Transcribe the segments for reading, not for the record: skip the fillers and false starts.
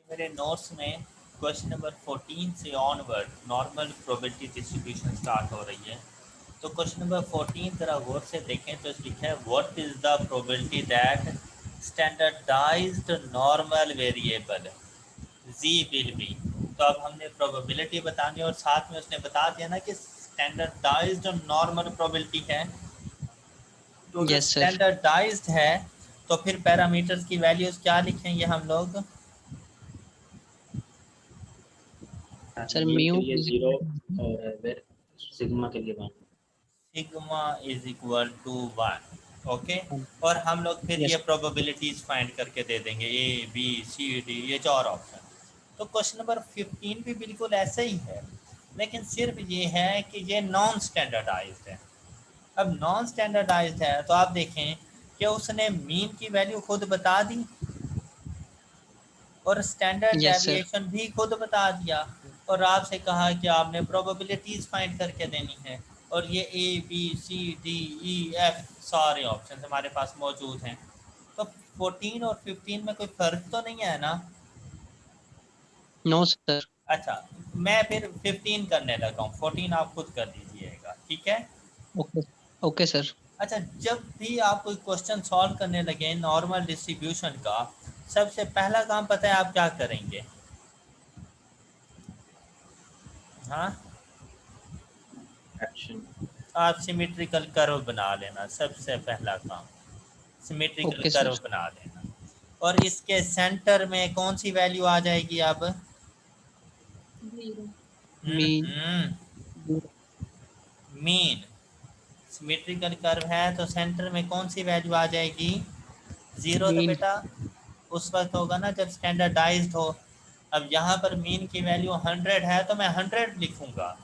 मेरे नोट्स में question number 14 से onward normal probability distribution start हो रही है। तो क्वेश्चन नंबर 14 जरा गौर से देखें तो लिखा है what is the probability that standardised normal variable Z will be. तो अब हमने प्रोबेबिलिटी बतानी और साथ में उसने बता दिया ना कि स्टैंडर्डाइज्ड नॉर्मल प्रोबेबिलिटी है। तो अगर यस सर। स्टैंडर्डाइज्ड है तो फिर पैरामीटर्स की वैल्यूज क्या लिखेंगे हम लोग? सर मीन म्यू के लिए 0 और सिग्मा के लिए 1। Sigma is equal to 1। Okay. और हम लोग फिर ये यस प्रोबेबिलिटीज फाइंड करके दे देंगे ए बी सी डी ये 4 ऑप्शन। तो क्वेश्चन नंबर 15 भी बिल्कुल ऐसा ही है, लेकिन सिर्फ ये है कि ये नॉन स्टैंडर्डाइज्ड है। अब नॉन स्टैंडर्डाइज्ड है तो आप देखें कि उसने मीन की वैल्यू खुद बता दी और स्टैंडर्ड यस सर। डेविएशन भी खुद बता दिया, और आपसे कहा कि आपने प्रोबेबिलिटीज फाइंड करके देनी है। और ये A B C D E F सारे ऑप्शन हमारे पास मौजूद हैं। तो 14 और 15 में कोई फ़र्क तो नहीं है ना? No sir. अच्छा, मैं फिर 15 करने लगा हूँ, 14 आप खुद कर दीजिएगा, ठीक है? Okay okay sir. अच्छा, जब भी आप कोई क्वेश्चन सॉल्व करने लगे नॉर्मल डिस्ट्रीब्यूशन का, सबसे पहला काम पता है आप क्या करेंगे? हाँ, एक्शन। आप सिमेट्रिकल कर्व बना लेना, सबसे पहला काम सिमेट्रिकल ओके कर्व सर। बना लेना। और इसके सेंटर में कौन सी वैल्यू आ जाएगी अब? मीन। मीन। सिमेट्रिकल कर्व है तो सेंटर में कौन सी वैल्यू आ जाएगी? 0। तो मीन। बेटा उस वक्त होगा ना जब स्टैंडर्डाइज्ड हो। अब यहाँ पर मीन की वैल्यू 100 है तो मैं 100 लिखूंगा।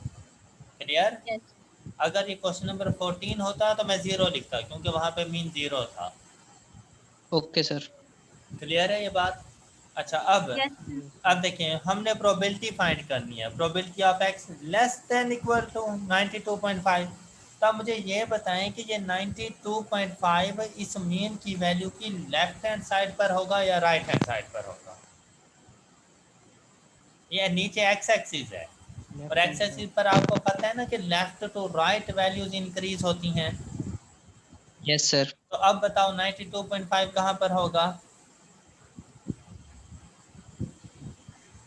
क्लियर? अगर ये क्वेश्चन नंबर 14 होता तो मैं 0 लिखता क्योंकि वहाँ पे मीन 0 था। Okay sir. क्लियर है ये बात? अच्छा, अब देखें हमने प्रोबेबिलिटी फाइंड करनी है, probability of X less than equal to 92.5। तो आप मुझे ये बताएं कि ये 92.5 इस मीन की वैल्यू की लेफ्ट हैंड साइड पर होगा या राइट हैंड साइड पर होगा? ये नीचे एक्स एक्सिस है और एक्स एक्सिस पर आपको पता है ना कि left to right values increase होती हैं। Yes sir. तो अब बताओ 92.5 कहाँ पर होगा?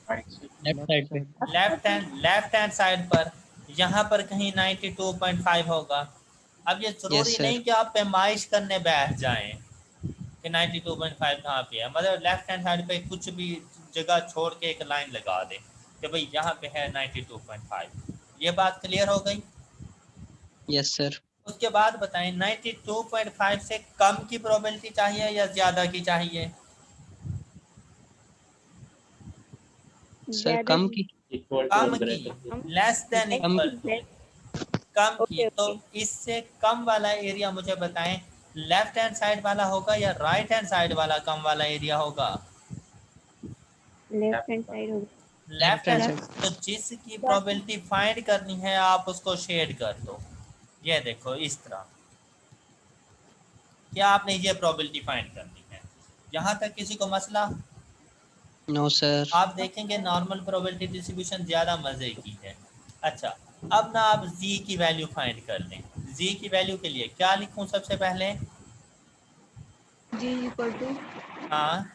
राइट से। लेफ्ट साइड पे। लेफ्ट हैंड साइड पर, यहाँ पर कहीं 92.5 होगा। अब ये यस जरूरी नहीं सर। कि आप पैमाइश करने बैठ जाएं कि 92.5 कहाँ पे है, मतलब लेफ्ट हैंड साइड पे कुछ भी जगह छोड़ के एक लाइन लगा दें कि भाई यहाँ पे है 92.5। ये बात क्लियर हो गई? Yes sir. उसके बाद बताएं 92.5 से कम की प्रोबेबिलिटी चाहिए या ज़्यादा की चाहिए? सर कम की। इक्वल टू कम और की, ग्रेटर टू। लेस देन कम इक्वल की। टू, कम की। तो इससे कम वाला एरिया मुझे बताएं लेफ्ट हैंड साइड वाला होगा या राइट हैंड साइड वाला कम वाला एरिया होगा? लेफ्ट हैंड साइड होगा। Left left hand hand. Side. तो जिसकी प्रोबेबिलिटी फाइंड करनी है आप उसको शेड कर दो। ये देखो इस तरह, क्या आपने ये प्रोबेबिलिटी फाइंड करनी है? यहाँ तक किसी को मसला? No sir. आप देखेंगे नॉर्मल प्रोबेबिलिटी डिस्ट्रीब्यूशन ज़्यादा मज़े की है। अच्छा, अब ना आप जी की वैल्यू फाइंड कर लें। जी की वैल्यू के लिए क्या लिखूं सबसे पहले? जी इक्वल टू हाँ,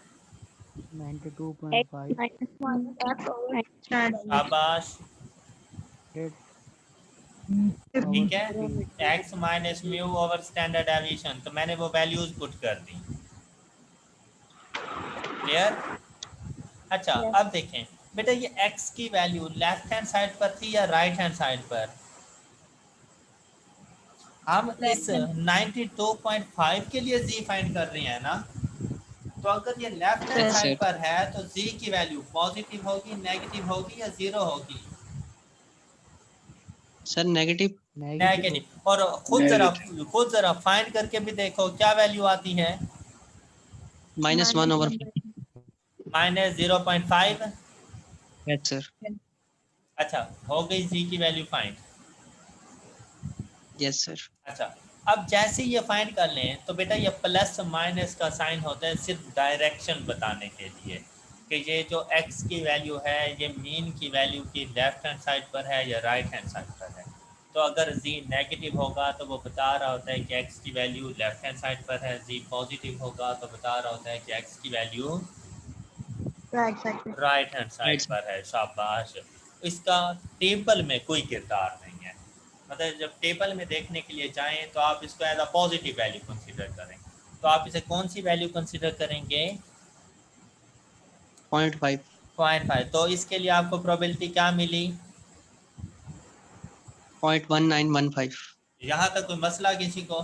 92.5 शाबाश, ठीक है। Over x minus mu over standard deviation, तो मैंने वो वैल्यूज पुट कर दी। क्लियर? अच्छा, अब देखें बेटा ये एक्स की वैल्यू लेफ्ट हैंड साइड पर थी या राइट हैंड साइड पर? हम इस 92.5 के लिए जी फाइंड कर रहे हैं ना, तो अगर ये left hand yes side sir. पर है तो जी की वैल्यू पॉजिटिव होगी, नेगेटिव होगी या जीरो होगी? Sir negative. Negative negative. और नेगेटिव। खुद जरा फाइंड करके भी देखो क्या वैल्यू आती है? -1/5। -0.5। Yes sir. अच्छा, हो गई जी की वैल्यू फाइंड। Yes sir. अच्छा, अब जैसे ये फाइंड कर लें तो बेटा ये प्लस माइनस का साइन होता है सिर्फ डायरेक्शन बताने के लिए। कि ये जो x की वैल्यू है ये मीन की वैल्यू की लेफ्ट हैंड साइड पर है या राइट हैंड साइड पर है। तो अगर z नेगेटिव होगा तो वो बता रहा होता है कि x की वैल्यू लेफ्ट हैंड साइड पर है, z पॉजिटिव होगा तो बता रहा होता है कि x की वैल्यू राइट साइड पे। Right hand side Right. पर है। शाबाश। इसका टेबल में कोई किरदार नहीं है, मतलब जब टेबल में देखने के लिए जाएं तो आप इसको as a positive value consider करें। तो आप इसे कौन सी वैल्यू कंसीडर करेंगे? 0.5. 0.5। तो इसके लिए आपको प्रोबेबिलिटी क्या मिली? 0.1915. यहाँ तक कोई मसला किसी को?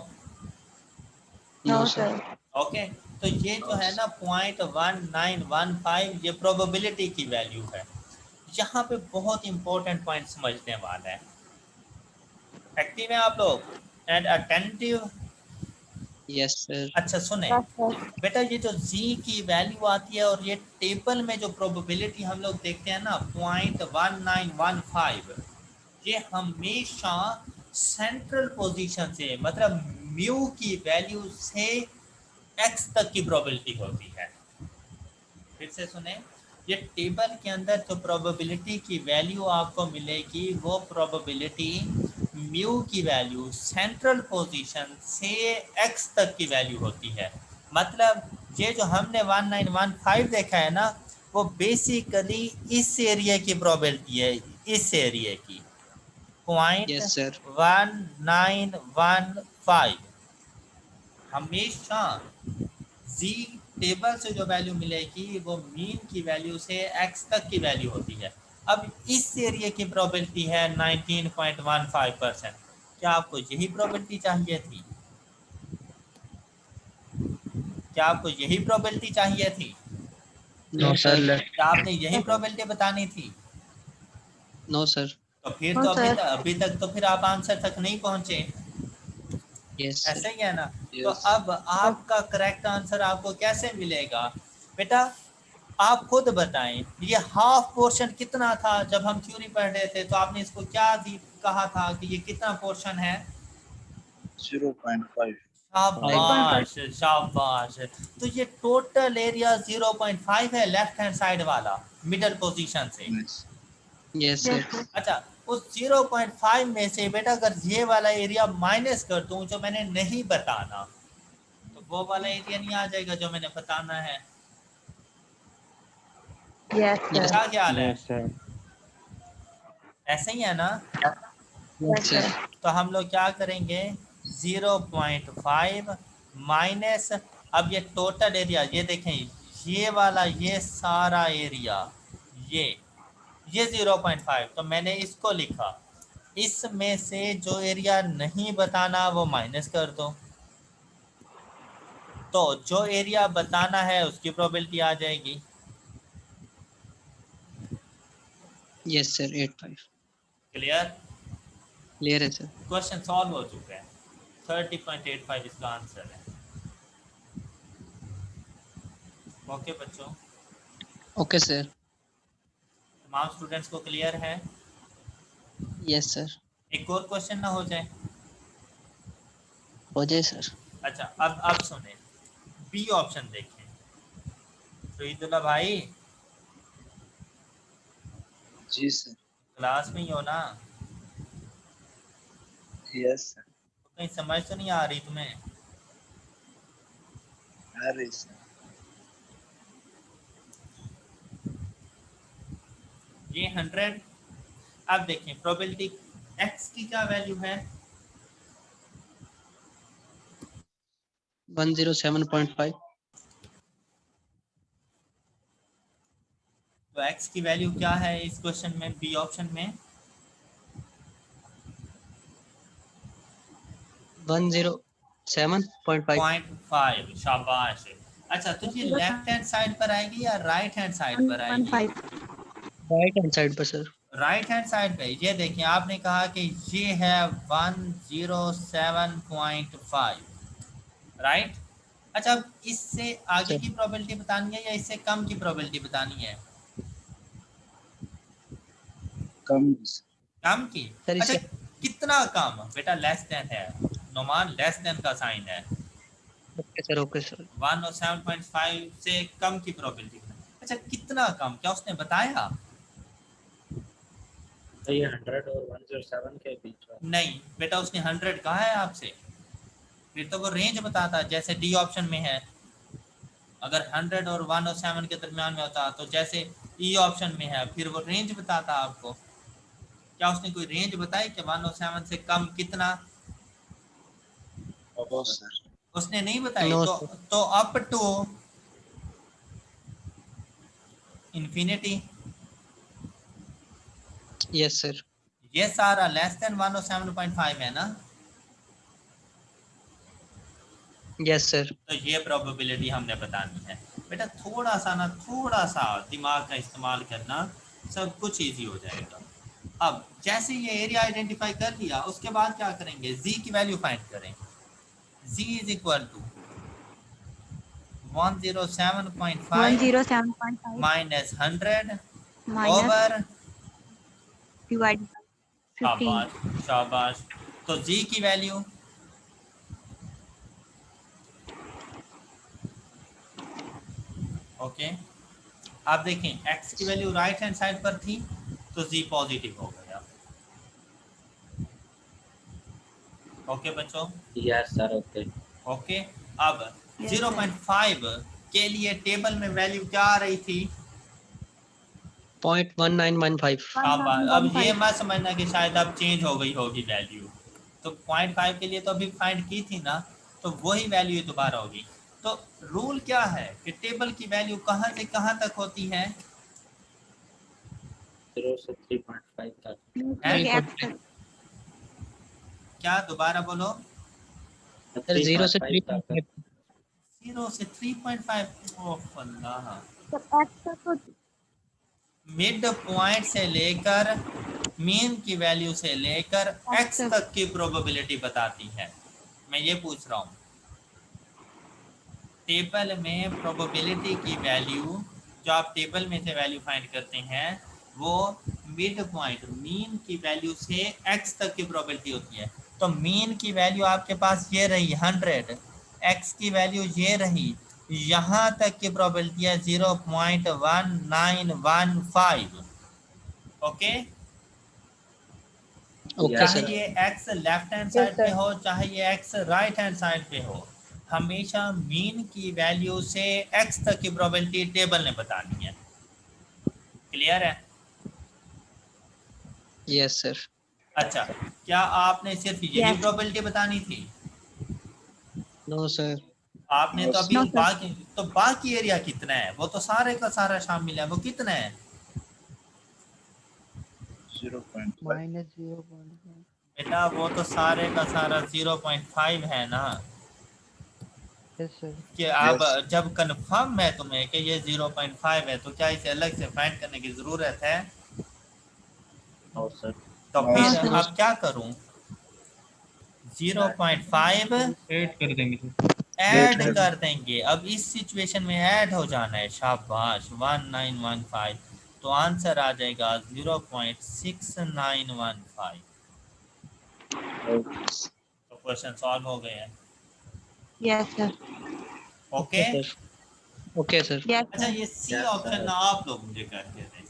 No, no sir. Sir. Okay, तो ये जो है ना 0.1915 ये प्रोबेबिलिटी की वैल्यू है। यहाँ पे बहुत इंपॉर्टेंट पॉइंट समझने वाला है। एक्टिव है आप लोग एंड अटेंटिव? Yes, sir. अच्छा सुने यस सर। बेटा, ये जो z की वैल्यू आती है और ये टेबल में जो प्रोबेबिलिटी हम लोग देखते हैं ना 0.1915, ये हमेशा सेंट्रल पोजीशन से मतलब म्यू की वैल्यू से x तक की प्रोबेबिलिटी होती है। फिर से सुने, ये टेबल के अंदर जो प्रोबेबिलिटी की वैल्यू आपको मिलेगी वो प्रोबेबिलिटी म्यू की वैल्यू सेंट्रल पोजीशन से x तक की वैल्यू होती है। मतलब ये जो हमने 1915 देखा है ना वो बेसिकली इस एरिया की प्रोबेबिलिटी है, इस एरिया की Yes, sir. 0.1915। हमेशा z टेबल से जो वैल्यू मिलेगी वो मीन की वैल्यू से x तक की वैल्यू होती है। अब इस एरिया की प्रोबेबिलिटी है 19.15%। क्या आपको यही प्रोबेबिलिटी चाहिए थी? क्या आपको यही प्रोबेबिलिटी चाहिए थी? No, sir. क्या आपने यही प्रोबेबिलिटी बतानी थी? No, sir. तो फिर हाँ, तो सर। अभी तक तो फिर आप आंसर तक नहीं पहुंचे। Yes, sir. ऐसे ही है ना? तो Yes. अब आपका करेक्ट आंसर आपको कैसे मिलेगा? बेटा आप खुद बताएं, ये हाफ पोर्शन कितना था जब हम थ्योरी पढ़ रहे थे? तो आपने इसको क्या कहा था कि ये कितना पोर्शन है? 0.5. शाबाश शाबाश। तो ये टोटल एरिया 0.5 है लेफ्ट हैंड साइड वाला मिडल पोजीशन से। Nice. Yes, sir. Yes sir. अच्छा, उस 0.5 में से बेटा अगर ये वाला एरिया माइनस कर दूं जो मैंने नहीं बताना तो वो वाला एरिया नहीं आ जाएगा जो मैंने बताना है। Yes Yes. सर। क्या ख्याल है? Yes, sir. ऐसे ही है ना? Yes, yes sir. सर। तो हम लोग क्या करेंगे 0.5 माइनस, अब ये टोटल एरिया ये देखें, ये वाला ये सारा एरिया ये 0.5, तो मैंने इसको लिखा। इसमें से जो एरिया नहीं बताना वो माइनस कर दो, तो जो एरिया बताना है उसकी प्रोबेबिलिटी आ जाएगी। Yes, sir. 8.5. क्लियर? Clear है sir. क्वेश्चन सॉल्व हो चुका है। 30.85 इसका आंसर है। ओके बच्चों, Okay, sir. तमाम स्टूडेंट्स को क्लियर है? Yes, sir. एक और क्वेश्चन ना हो जाए? हो जाए sir. अच्छा, अब सुने, बी ऑप्शन देखें। शहीदुल्लाह भाई जी सर. क्लास में ही हो ना? Yes sir. तो कहीं समझ तो नहीं आ रही तुम्हें? आ रही सर. ये 100। अब देखें प्रोबेबिलिटी x की क्या वैल्यू है? 107.5. तो x की वैल्यू क्या है इस क्वेश्चन में, बी ऑप्शन में? 107.5. 0.5। शाबाश। अच्छा, तो ये लेफ्ट हैंड साइड पर आएगी या राइट हैंड साइड पर आएगी? 1.5। Right hand side पर sir. राइट हैंड साइड पे। ये देखिए आपने कहा कि ये है 107.5, राइट? अच्छा, अब इससे आगे Sir. की प्रोबेबिलिटी बतानी है या इससे कम की प्रोबेबिलिटी बतानी है? कम सर. कम की। Sir, अच्छा, इससे कितना कम? बेटा लेस देन है, नोमान लेस देन का साइन है। okay sir. Okay sir. 107.5 से कम की प्रोबेबिलिटी। अच्छा कितना कम, क्या उसने बताया? तो ये 100 और 107 के बीच में। नहीं बेटा, उसने 100 कहा है आपसे, फिर तो वो रेंज बताता जैसे डी ऑप्शन में है। अगर 100 और 107 के दरमियान में होता तो जैसे ई ऑप्शन में है फिर वो रेंज बताता आपको। क्या उसने कोई रेंज बताई कि 107 से कम कितना? No sir. उसने नहीं बताई। नो तो सर। तो up to infinity, yes sir. ये सारा लेस देन 107.5 है ना। Yes sir. तो ये प्रोबेबिलिटी हमने बतानी है बेटा। थोड़ा सा दिमाग का इस्तेमाल करना, सब कुछ इजी हो जाएगा। अब जैसे ये एरिया आइडेंटिफाई कर लिया उसके बाद क्या करेंगे, z की वैल्यू फाइंड करें। z is equal to 107.5 107.5 minus 100 minus over, divided by 15. शाबाश शाबाश। तो z की वैल्यू ओके। आप देखें x की वैल्यू राइट हैंड साइड पर थी तो z पॉजिटिव हो गया। ओके बच्चों, यस सर, ओके। ओके। अब Yes, 0.5 के लिए टेबल में वैल्यू क्या आ रही थी? 0.1915। अब ये 1915. मत समझना कि शायद अब चेंज हो गई होगी वैल्यू। तो 0.5 के लिए तो अभी फाइंड की थी ना, तो वही वैल्यू दोबारा होगी। तो रूल क्या है कि टेबल की वैल्यू कहाँ से कहाँ तक होती है? 0 से 3.5 तक। है? 3.5 क्या, दोबारा बोलो। सर। 0 से 3.5 तक। 3.5। 0 से 3.5। ओह अल्लाह। तो x तक तो मिड पॉइंट से लेकर मीन की वैल्यू से लेकर x तक तक की प्रोबेबिलिटी बताती है। मैं ये पूछ रहा हूँ, टेबल में प्रोबेबिलिटी की वैल्यू जो आप टेबल में से वैल्यू फाइंड करते हैं वो मिड पॉइंट मीन की वैल्यू से x तक की प्रोबेबिलिटी होती है। तो मीन की वैल्यू आपके पास ये रही 100, x की वैल्यू ये रही, यहाँ तक की प्रोबेबिलिटी है 0.1915। ओके। ओके यस चाहे सर। सर। ये x left hand Yes, side पे sir. हो चाहे ये x राइट हैंड साइड पे हो, हमेशा मीन की वैल्यू से x तक की प्रोबेबिलिटी टेबल ने बतानी है। क्लियर है? Yes sir. अच्छा, क्या आपने सिर्फ यही Yes. प्रोबेबिलिटी बतानी थी? No sir. आपने No, तो अभी No, sir. बाकी एरिया कितना है, वो तो सारे का सारा शामिल है, वो कितना है? 0.5. बेटा वो तो सारे का सारा 0.5 है ना। कि अब Yes. जब कंफर्म है तुम्हें कि ये 0.5 है तो क्या इसे अलग से फाइंड करने की जरूरत है? No sir. तो No, फिर sir. अब क्या करूं, 0.5 ऐड कर देंगे सर। ऐड कर कर देंगे। अब इस सिचुएशन में ऐड हो जाना है, शाबाश 1915। तो आंसर आ जाएगा 0.6915। Okay. तो क्वेश्चन सॉल्व हो गए हैं। Yes, sir. Okay. Okay sir. Okay sir. Yes, अच्छा sir. ये सी यस ऑप्शन सर। ना आप लोग मुझे करके दें।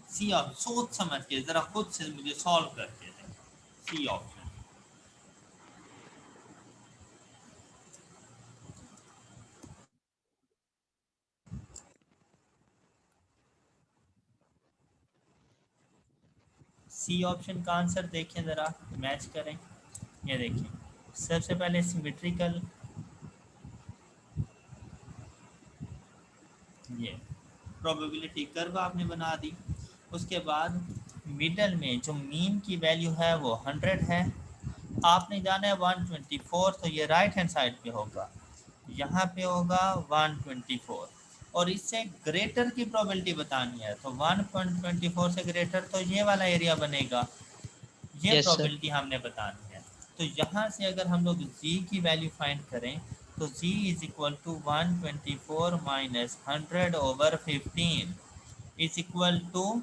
सी ऑप्शन सोच समझ के जरा खुद से मुझे सॉल्व करके दें। सी ऑप्शन सी ऑप्शन का आंसर देखें, ज़रा मैच करें। ये देखिए, सबसे पहले सिमेट्रिकल, ये प्रोबेबिलिटी कर्व आपने बना दी। उसके बाद मिडल में जो मीन की वैल्यू है वो 100 है, आपने जाना है 124, तो ये राइट हैंड साइड पे होगा, यहाँ पे होगा 124। और इससे ग्रेटर की प्रोबेबिलिटी बतानी है तो 1.24 से ग्रेटर तो ये वाला एरिया बनेगा, ये यस सर। प्रोबेबिलिटी हमने बतानी है। तो यहाँ से अगर हम लोग z की वैल्यू फाइंड करें तो z is equal to 124 minus 100 over 15 is equal to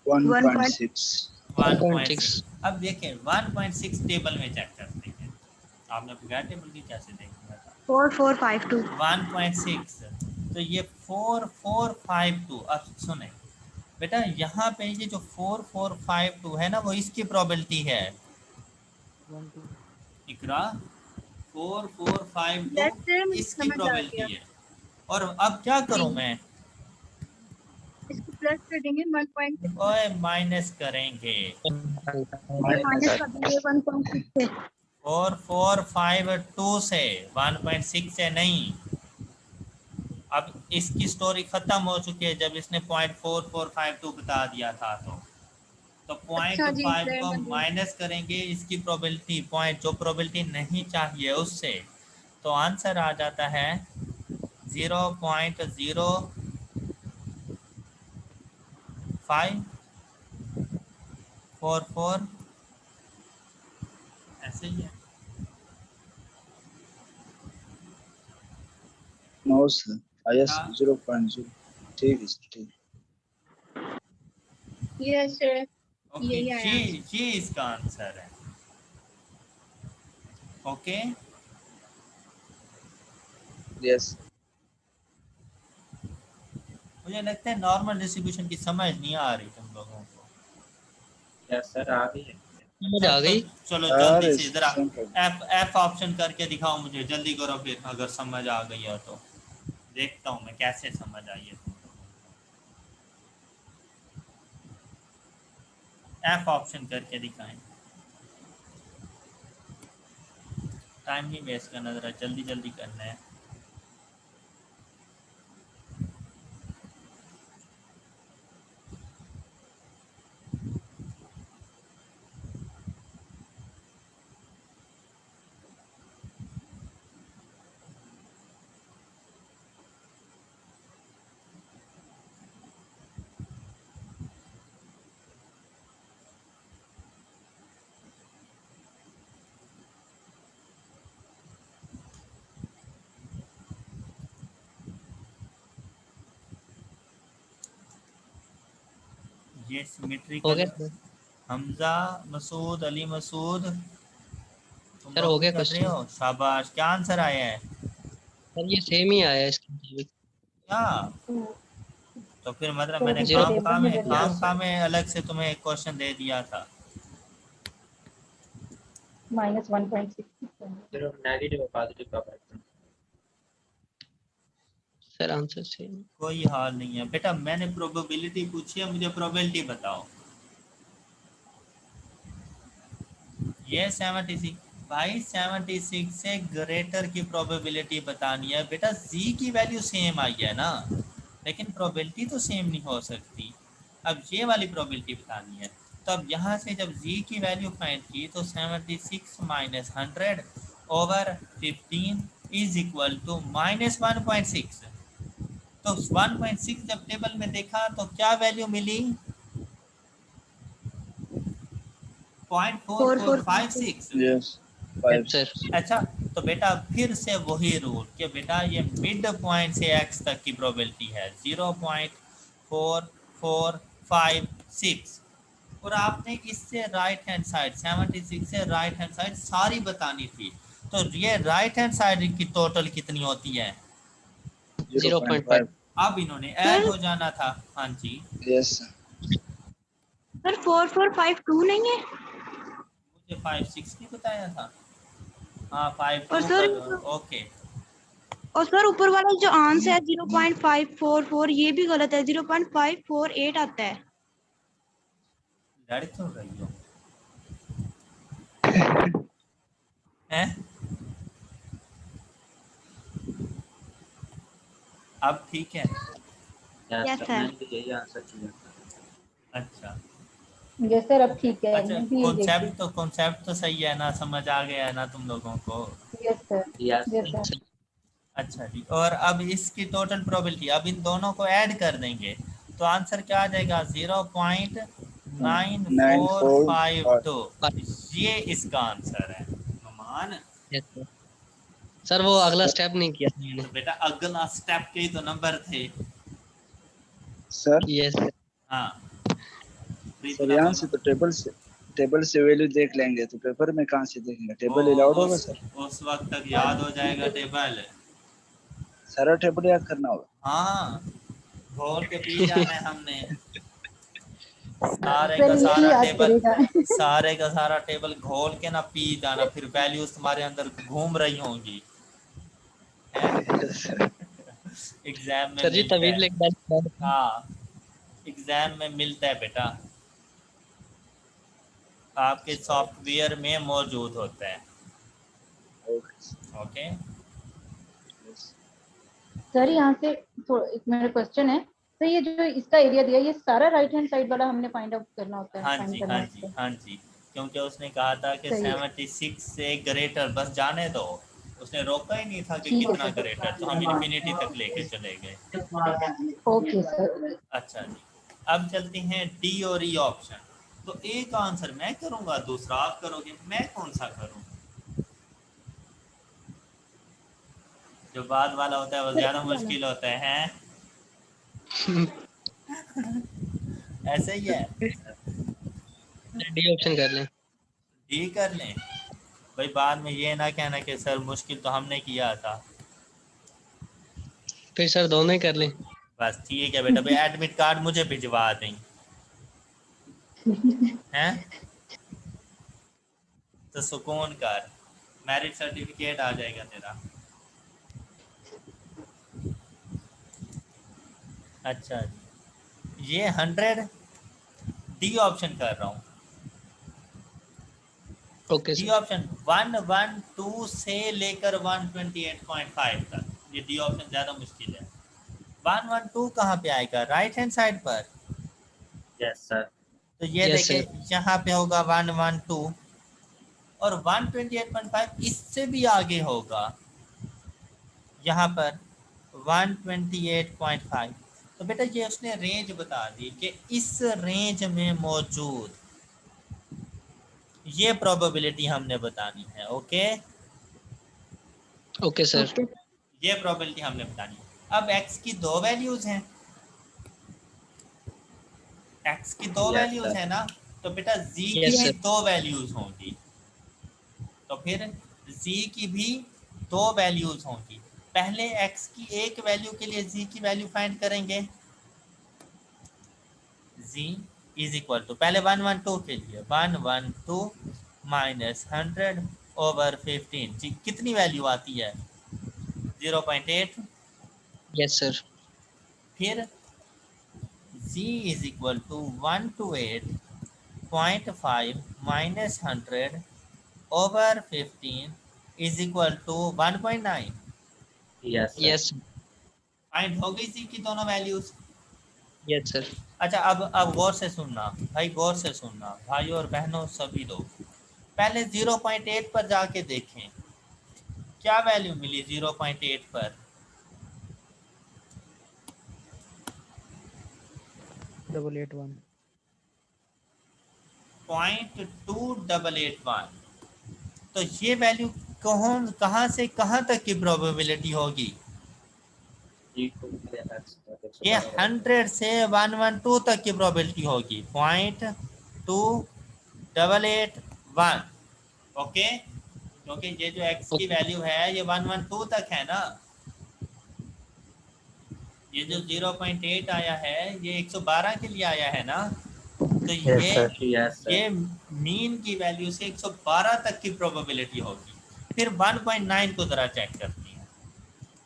1.6. 1.6। 1.6। अब देखें 1.6 टेबल में चेक करते हैं। आपने बगैर टेबल की कैसे देखना था? 4452. 1.6 तो ये 4452। अब सुने बेटा, यहाँ पे ये जो 4452 है ना, वो इसकी प्रोबेबिलिटी है। इकरा 4452 Yes, sir, मुझे इसकी समझ आ प्रोबेबिलिटी गया। है। और अब क्या करूं जी। मैं? इसको प्लस कर देंगे 1.6 में। ओए माइनस करेंगे। ये माइनस कर देंगे 1.6 से। 4452 से, 1.6 से नहीं। अब इसकी स्टोरी खत्म हो चुकी है जब इसने 0.4452 बता दिया था। तो अच्छा जी 0.5 सर, को मैं देख- माइनस करेंगे इसकी प्रोबेबिलिटी, पॉइंट जो प्रोबेबिलिटी नहीं चाहिए उससे, तो आंसर आ जाता है 0.0544। ऐसे ही है। No, sir. Highest हाँ। 0.0. ठीक है sir, ठीक। Yes, sir. ओके, यही आया आंसर। ये इसका आंसर है। Okay, Yes. मुझे लगता है नॉर्मल डिस्ट्रीब्यूशन की समझ नहीं आ रही तुम लोगों को। यस सर, आ गई है। समझ आ गई। चलो जल्दी अरे से जरा same problem. एफ ऑप्शन करके दिखाओ मुझे, जल्दी करो फिर, अगर समझ आ गई हो तो देखता हूँ मैं कैसे समझ आई है तुम लोगों को। एफ ऑप्शन करके दिखाएं, टाइम नहीं वेस्ट करना, जरा जल्दी जल्दी करना है। ये हो सिमेट्रिकल। गया सर। हमजा, मसूद, अली मसूद, तुम सर लोग हो भी गया कर रहे क्वेश्चन। हो, शाबाश। क्या आंसर आया है? सर ये सेम ही आया है इसके मुताबिक। क्या? तो फिर मतलब तो मैंने भी जीरो टेबल में बता Yes, sir. खाम में अलग से तुम्हें एक क्वेश्चन दे दिया था। -1.6। Zero negative or positive का फैक्टर। Sir answer same. कोई हाल नहीं है बेटा, मैंने प्रोबेबिलिटी पूछी है, मुझे प्रोबेबिलिटी बताओ। ये 76 भाई, 76 से ग्रेटर की प्रोबेबिलिटी बतानी है बेटा। जी की वैल्यू सेम आई है ना, लेकिन प्रोबेबिलिटी तो सेम नहीं हो सकती। अब ये वाली प्रोबेबिलिटी बतानी है। तो अब यहाँ से जब जी की वैल्यू फाइंड की तो 76 minus 100 over 15 is equal to -1.6। तो 1.6 जब टेबल में देखा तो क्या वैल्यू मिली? 0.4456। Yes. यस 5. सर। अच्छा, तो बेटा फिर से वही रूल कि बेटा ये मिड पॉइंट से एक्स तक की प्रोबेबिलिटी है 0.4456। और आपने इससे राइट हैंड साइड 76 से राइट हैंड साइड सारी बतानी थी। तो ये राइट हैंड साइड की टोटल कितनी होती है? 0.5। 0.5. अब इन्होंने ऐड सर हो जाना था। हाँ जी, Yes. सर 4452 नहीं है। मुझे 56 नहीं बताया था। हाँ, 52 और सर कर। ओके, ऊपर वाला जो आंसर है 0.544 ये भी गलत है, 0.548 आता है। लड़ क्यों रही हो हैं? अब ठीक है। Yes, Yes, sir. sir. मैंने भी यही आंसर किया था। अच्छा यस सर, अब ठीक है। अच्छा, मैं भी यही देखती कॉन्सेप्ट तो सही है ना, समझ आ गया है ना तुम लोगों को? हूँ। Yes sir. Yes, yes sir. Sir. अच्छा जी, और अब इसकी टोटल प्रोबेबिलिटी, अब इन दोनों को ऐड कर देंगे तो आंसर क्या आ जाएगा? 945. 0.9452। ये इसका आंसर है नुमान। Yes sir. सर वो अगला स्टेप नहीं किया था मैंने। तो बेटा अगला स्टेप के ही तो नंबर थे। Sir. Yes sir. हाँ, सर प्रीतना यहाँ बोलो। से तो टेबल से वैल्यू देख लेंगे, तो पेपर में कहाँ से देखेंगे? वो टेबल अलाउड होगा उस सर? उस वक्त तक याद हो जाएगा टेबल। सारा टेबल याद करना होगा। हाँ, घोल के पी जाना है हमने। सारे सर का यही सारा याद टेबल, करेगा। सारे का सारा टेबल घोल के ना पी जाना, फिर वैल्यूज तुम्हारे अंदर घूम रही होंगी। एग्जाम में सर जी मिलता तमीज है। लेके बैठ। हाँ, एग्जाम में मिलता है बेटा, आपके सॉफ्टवेयर में मौजूद होता है। ओके, सर यहाँ से एक मेरा क्वेश्चन है, तो ये जो इसका एरिया दिया, ये सारा राइट हैंड साइड वाला हमने फाइंड आउट करना होता है, हाँ फाइंड जी करना हाँ होता जी है। हाँ जी, क्योंकि उसने कहा था कि सही है। 76 से ग्रेटर, बस जाने दो, उसने रोका ही नहीं था कि ठीक है कितना सर। ग्रेटर, तो हम इन्फिनिटी तक लेके चले गए। Okay sir. अच्छा जी, अब चलते हैं डी और ई ऑप्शन। तो ए का आंसर मैं करूंगा, दूसरा आप करोगे, मैं कौन सा करूं? जो बाद वाला होता है वो सर ज्यादा ये वाला। मुश्किल होता है, हैं? ऐसे ही है। डी ऑप्शन कर लें। डी कर लें भाई, बाद में ये ना कहना कि सर मुश्किल तो हमने किया था। फिर सर दोनों ही कर लें। बस ठीक है बेटा, भाई एडमिट कार्ड मुझे भिजवा दें, हैं? तो सुकून कर, मैरिज सर्टिफिकेट आ जाएगा तेरा। अच्छा जी, ये 100 डी ऑप्शन कर रहा हूँ। Okay D sir. ऑप्शन 112 से लेकर 128.5 तक, ये डी ऑप्शन ज़्यादा मुश्किल है। 112 कहाँ पे आएगा? राइट हैंड साइड पर। Yes sir. तो ये यस देखे सर। यहाँ पे होगा 112, और 128.5 इससे भी आगे होगा यहाँ पर 128.5। तो बेटा ये उसने रेंज बता दी कि इस रेंज में मौजूद, ये प्रोबेबिलिटी हमने बतानी है। Okay, okay sir. ओके। ये प्रोबेबिलिटी हमने बतानी है। अब x की दो वैल्यूज हैं, x की दो Yes, वैल्यूज sir. है ना, तो बेटा z की Yes, भी sir. दो वैल्यूज होंगी, तो फिर z की भी दो वैल्यूज होंगी। पहले x की एक वैल्यू के लिए z की वैल्यू फाइंड करेंगे। z इज इक्वल टू, पहले 112 के लिए 112 माइनस 100/15, जी कितनी वैल्यू आती है? 0.8। Yes sir. फिर z is equal to 128.5 minus 100/15 is equal to 1.9। Yes, sir. Yes. Find हो गई z की दोनों वैल्यूज। Yes sir. अच्छा, अब गौर से सुनना भाई, गौर से सुनना भाई और बहनों सभी लोग। पहले 0.8 पर जाके देखें क्या वैल्यू मिली 0.8 पर। 881 0.2881। तो ये वैल्यू कहाँ से कहाँ तक की प्रोबेबिलिटी होगी? ये 100 से 112 तक की प्रोबेबिलिटी होगी, 0.2881। ओके, क्योंकि ये जो x की वैल्यू है ये 112 तक है ना, ये जो 0.8 आया है ये 112 के लिए आया है ना, तो Yes, sir. Yes, sir. ये मीन की वैल्यू से 112 तक की प्रोबेबिलिटी होगी। फिर 1.9 को जरा चेक करते हैं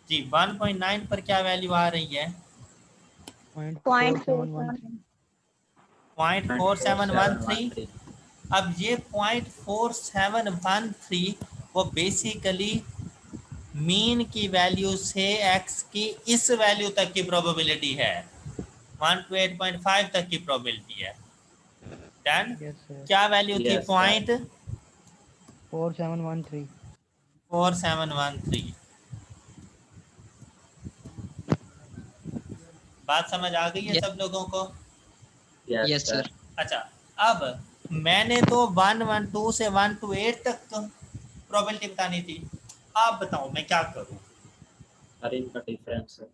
जी, 1.9 पर क्या वैल्यू आ रही है? 0.4713 0.4713। अब ये 0.4713 वो बेसिकली मीन की वैल्यू से x की इस वैल्यू तक की प्रोबेबिलिटी है, 128.5 तक की प्रोबेबिलिटी है। डन। Yes sir. क्या वैल्यू थी? Yes, sir. 4713 0.4713। बात समझ आ गई है Yes. सब लोगों को? Yes, yes sir. सर। अच्छा, अब मैंने तो 112 से 128 तक प्रोबेबिलिटी बतानी थी, आप बताओ मैं क्या करूं? अरे इनका डिफरेंस है।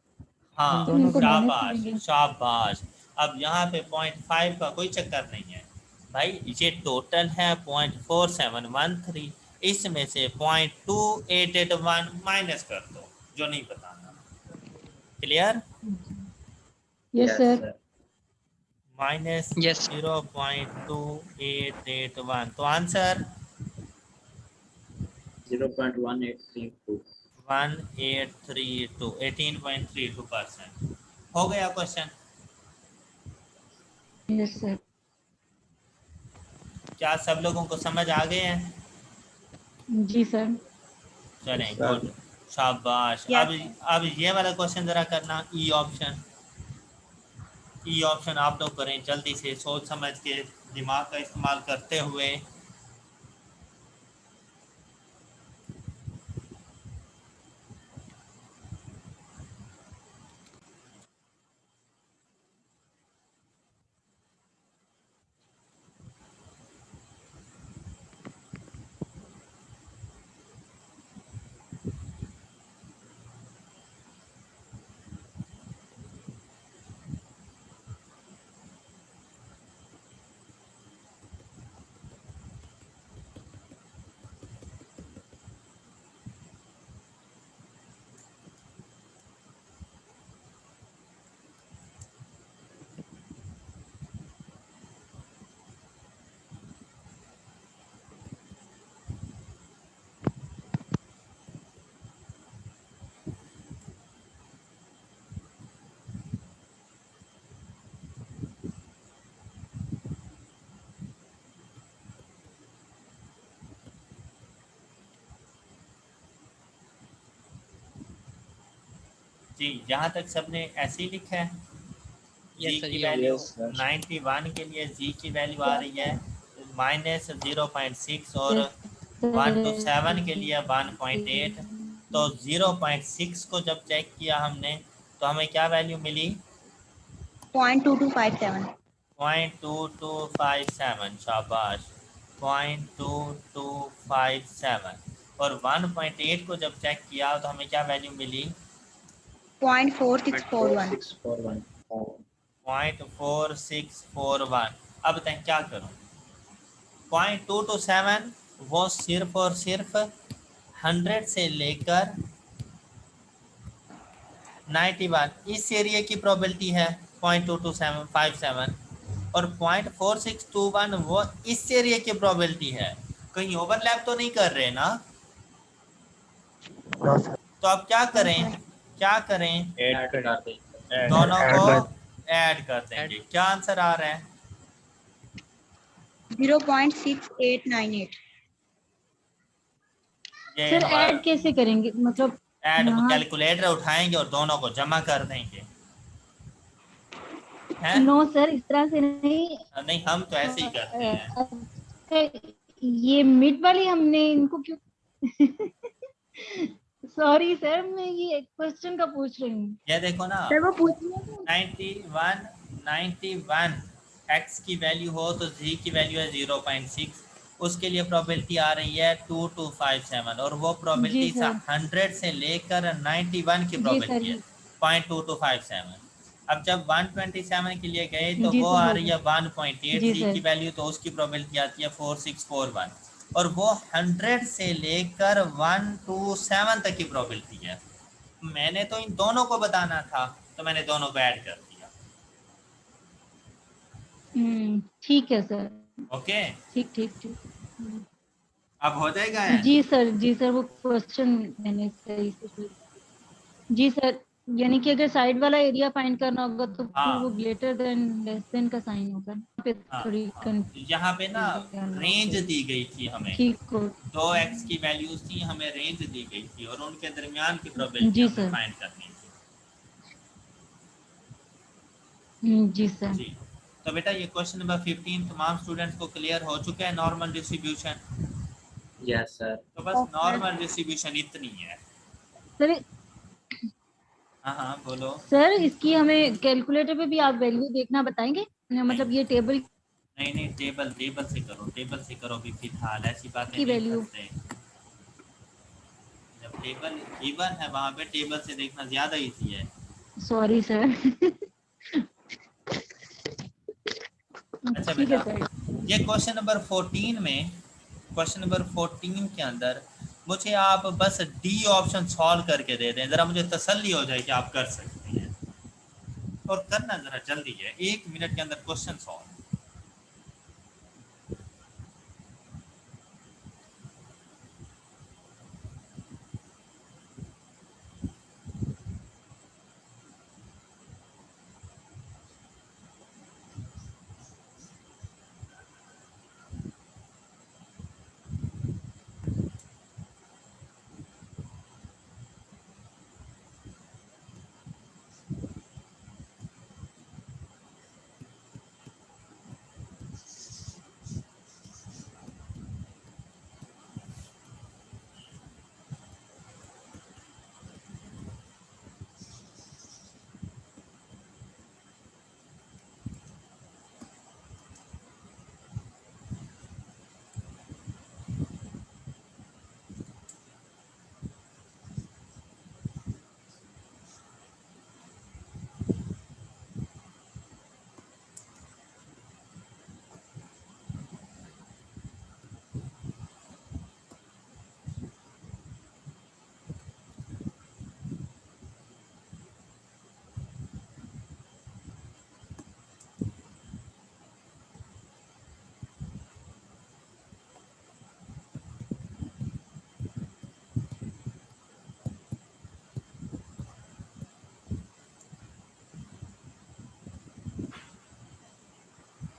हाँ, इन दोनों इनको का माइनस शाबाश करेंगे। शाबाश। अब यहाँ पे 0.5 का कोई चक्कर नहीं है भाई, ये टोटल है 0.4713, इसमें से 0.2881 माइनस कर दो जो नहीं बताना। Clear? Yes sir. Minus Yes. 0.2881, तो आंसर 0.1832। 1832, 18.32%। हो गया क्वेश्चन? Yes sir. क्या सब लोगों को समझ आ गए हैं? जी सर। चलें, Yes, गुड, शाबाश। Yes, अब ये वाला क्वेश्चन जरा करना, ई ऑप्शन। ई ऑप्शन आप लोग करें जल्दी से, सोच समझ के, दिमाग का इस्तेमाल करते हुए। जी, यहाँ तक सबने ऐसे ही लिखा है। Yes, जी sir, की ये वैल्यू Yes, sir. 91 के लिए जी की वैल्यू आ रही है माइनस 0.6 और यस 1 to 7 के लिए 1.8। तो 0.6 को जब चेक किया हमने तो हमें क्या वैल्यू मिली? 0.2257। 0.2257, शाबाश, 0.2257। और 1.8 को जब चेक किया तो हमें क्या वैल्यू मिली? 0.4641। 641। 0.4641। अब बताएं क्या करूं? 0.227 वो सिर्फ और सिर्फ 100 से लेकर 91 इस एरिया की प्रोबेबिलिटी है 0.22757, और 0.4621 वो इस एरिया की प्रोबेबिलिटी है। कहीं ओवरलैप तो नहीं कर रहे ना? तो अब क्या करें? क्या करें? ऐड कर दें। दोनों को ऐड कर देंगे। क्या आंसर आ रहा है? 0.6898। ये सर हमारा ऐड कैसे करेंगे, मतलब ऐड यहाँ कैलकुलेटर उठाएंगे और दोनों को जमा कर देंगे, हैं? नो सर, इस तरह से नहीं। नहीं, हम तो ऐसे ही करते हैं। ये मिड वाली हमने इनको क्यों सॉरी सर, मैं ये क्वेश्चन का पूछ रही हूँ। ये देखो ना, सर वो पूछिए 91 x की वैल्यू हो तो z की वैल्यू है 0.6, उसके लिए प्रोबेबिलिटी आ रही है 2257, और वो जी प्रोबेबिलिटी सर। 100 से लेकर 91 की जी प्रोबेबिलिटी सर। है 0.2257। अब जब 127 के लिए गए तो जी वो सर, आ हो रही गया। है 1.8 जी z सर। की वैल्यू, तो उसकी प्रोबेबिलिटी आती है 4641, और वो 100 से लेकर 127 तक की प्रोबेबिलिटी है। मैंने तो इन दोनों को बताना था, तो मैंने दोनों को ऐड कर दिया। ठीक है सर। ओके, ठीक ठीक ठीक। अब हो जाएगा है? जी सर, जी सर, वो क्वेश्चन मैंने सही से फिल किया। जी सर, यानी कि अगर साइड वाला एरिया फाइंड करना होगा तो फिर हाँ वो ग्रेटर देन लेस देन का साइन होगा ना, पे हाँ थोड़ी हाँ, यहाँ पे ना कंफ्यूजन हो रेंज गई। दी गई थी हमें, ठीक हो। 2x की वैल्यूज थी, हमें रेंज दी गई थी और उनके दरमियान की प्रोबेबिलिटी जी हमें सर। फाइंड करनी थी। जी सर। जी, तो बेटा ये क्वेश्चन नंबर 15 तमाम स्टूडेंट्स को क्लियर हो चुका है, नॉर्मल डिस्ट्रीब्यूशन। Yes sir. तो बस नॉर्मल डिस्ट्रीब्यूशन इतनी है। सर, हाँ हाँ बोलो। सर इसकी हमें कैलकुलेटर पे भी आप वैल्यू देखना बताएंगे, मतलब ये टेबल नहीं नहीं, टेबल से करो, टेबल से करो भी फिलहाल, ऐसी बातें की नहीं वैल्यू। करते। जब टेबल गिवन है वहां पे टेबल से देखना ज्यादा इजी है। Sorry sir. अच्छा ठीक है बेटा, सर। ये क्वेश्चन नंबर 14 में, क्वेश्चन नंबर 14 के अंदर मुझे आप बस डी ऑप्शन सॉल्व करके दे दें, जरा मुझे तसल्ली हो जाए कि आप कर सकते हैं। और करना जरा जल्दी है, 1 मिनट के अंदर क्वेश्चन सॉल्व।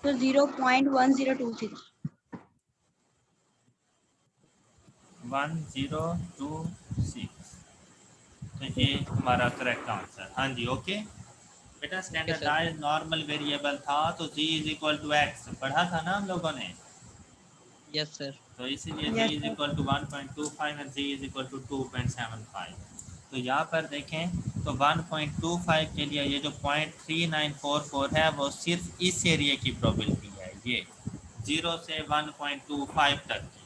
तो 0.1026। 1026, तो ये हमारा करेक्ट आंसर। हाँ जी, ओके बेटा। स्टैंडर्डाइज नॉर्मल वेरिएबल था तो z is equal to x पढ़ा था ना हम लोगों ने, यस सर। तो इसीलिए z Yes, is sir. Equal to 1.25 और z इज इक्वल टू 2.75। तो यहाँ पर देखें तो 1.25 के लिए ये जो 0.3944 है वो सिर्फ इस एरिया की प्रोबेबिलिटी है, ये 0 से 1.25 तक की।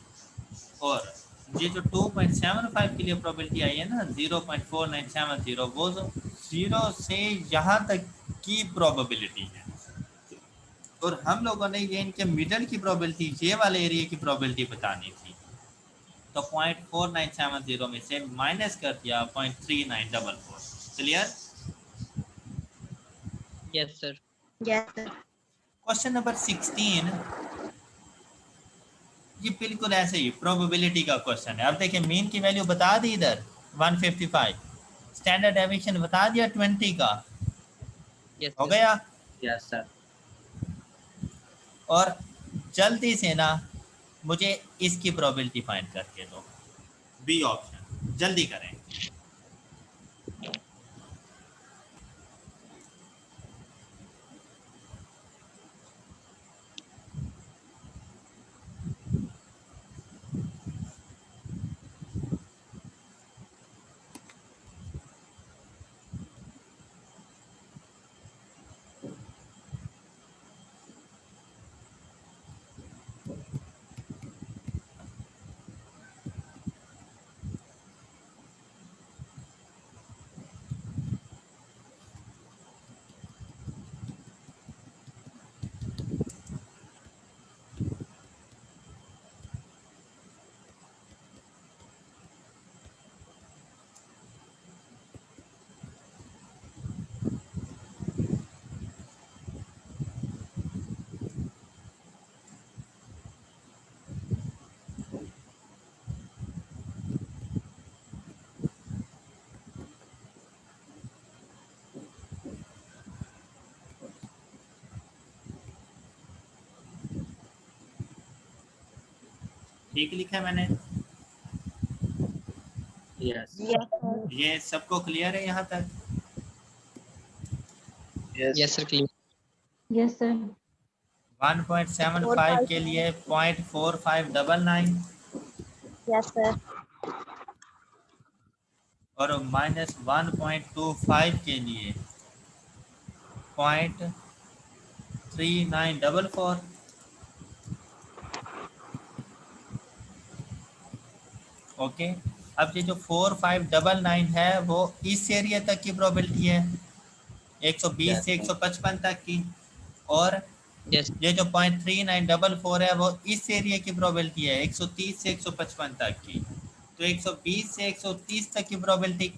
और ये जो 2.75 के लिए प्रोबेबिलिटी आई है ना 0.4970, वो जो 0 से यहाँ तक की प्रोबेबिलिटी है। और हम लोगों ने ये इनके मिडल की प्रोबेबिलिटी, ये वाले एरिया की प्रोबेबिलिटी बतानी थी, तो 0.4970 में से माइनस कर दिया 0.3944। Clear? Yes sir. Yes, sir. Question number 16, ये बिल्कुल ऐसे ही प्रोबेबिलिटी का क्वेश्चन है। अब देखिए मीन की वैल्यू बता दी इधर 155, स्टैंडर्ड डेविएशन बता दिया 20 का, यस हो सर। गया। Yes, sir. और जल्दी से ना मुझे इसकी प्रोबेबिलिटी फाइंड करके दो, बी ऑप्शन, जल्दी करें। ठीक लिखा है मैंने? Yes. Yes, sir. ये सबको क्लियर है यहाँ तक? Yes sir clear. Yes sir. 1.75 के लिए 0.4599 Yes, sir. और माइनस 1.25 के लिए 0.3944। ओके, अब ये जो 4599 है वो इस एरिया तक की प्रोबेबिलिटी है, 120 से 155 तक की। और यस ये जो 0.3944 है वो इस एरिया की प्रोबेबिलिटी है, 130 से 155 तक की। तो 120 से 130 तक की प्रोबेबिलिटी